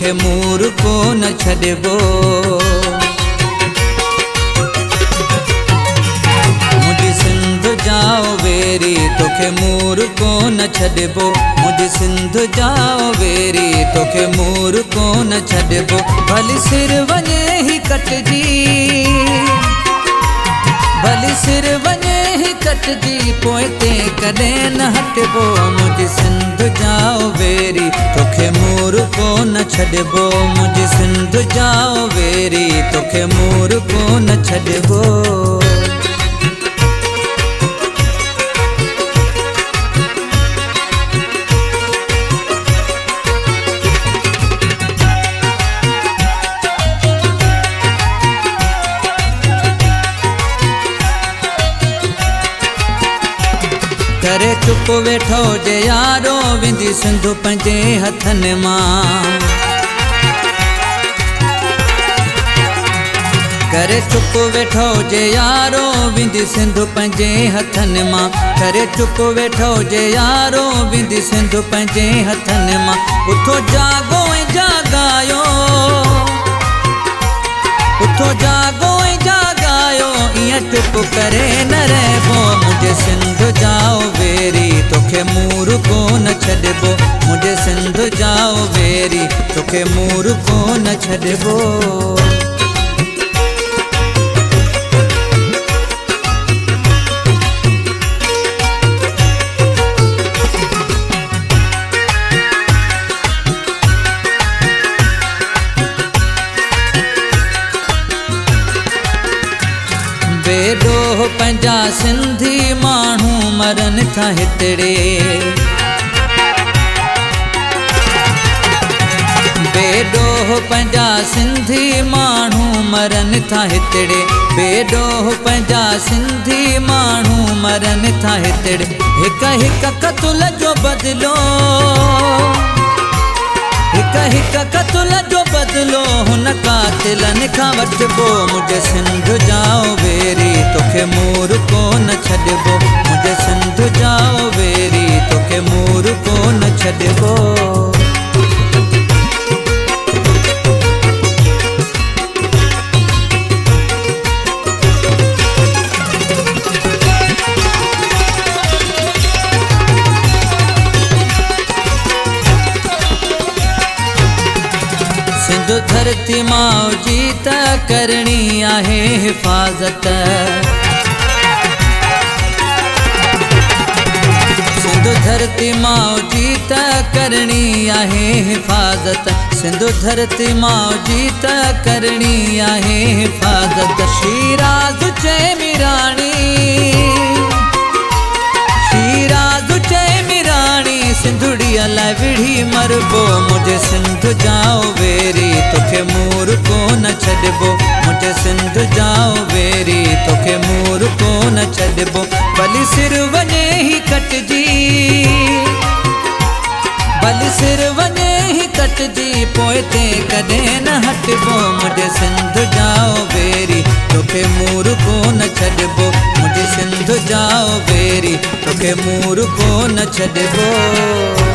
तोखे मूर को न छॾिबो। मुझी सिंध जाओ वेरी तोखे मूर को न छॾिबो। मुझी सिंध जाओ वेरी तोखे मूर को न छॾिबो। भली सिर वञे ही कटजी, भली सिर वञे ही कटजी पोइ ते कॾहिं न हटिबो। मुझी सिंध जाओ वेरी तोखे मूर को न छॾिबो। मुझी सिंध जाओ वेरी तोखे मूर को न छॾिबो। करे चुप वेठो जे यारो विंदी सिंध पंहिंजे हथनि मां। करे चुप वेठो जे यारो विंदी सिंध पंहिंजे हथनि मां। करे चुप वेठो जे यारो विंदी सिंध पंहिंजे हथनि मां। उथो जागो ऐं जागायो, उथो जागो ऐं जागायो ईअं चुप करे न रहिबो। मुझे सिंध जाओ वेरी तोखे मूर को न छॾिबो। मुझे सिंध जाओ वेरी तोखे मूर को न छॾिबो। बेडोह पंहिंजा सिंधी माण्हू मरनि था हितड़े। बेडोह पंहिंजा सिंधी माण्हू मरनि था हितड़े। बेडोह पंहिंजा सिंधी माण्हू मरनि था हितड़े। हिक हिक क़तल जो बदिलो, हिक हिक क़तल जो बदिलो हुन कातिलनि खां वठिबो। मुझे सिंध जाओ वेरी तोखे मूर को न छॾिबो। मुझे सिंध जाओ वेरी तोखे मूर को न छॾिबो। सिंध धरती मौजी त करणी आहे हिफ़ाज़त। सिंध धरती मौजी त करणी आहे हिफ़ाज़त। सिंध धरती मौजी त करणी आहे हिफ़ाज़त। शीराज़ चए मिराणी, शीराज़ चए मिराणी सिंधुड़ीअ लाइ विढ़ी मरबो। मुझे सिंध जाओ वेरी तोखे मूर को न छॾिबो। मुझे सिंध जाओ वेरी तोखे मूर को न छॾिबो। भली सिर वञे ही कटजी, भली सिर वञे ही कटजी पोइ ते कॾहिं न हटिबो। मुझे सिंध जाओ वेरी तोखे मूर को न छॾिबो। मुझे सिंध जाओ वेरी तोखे मूर को न छॾिबो।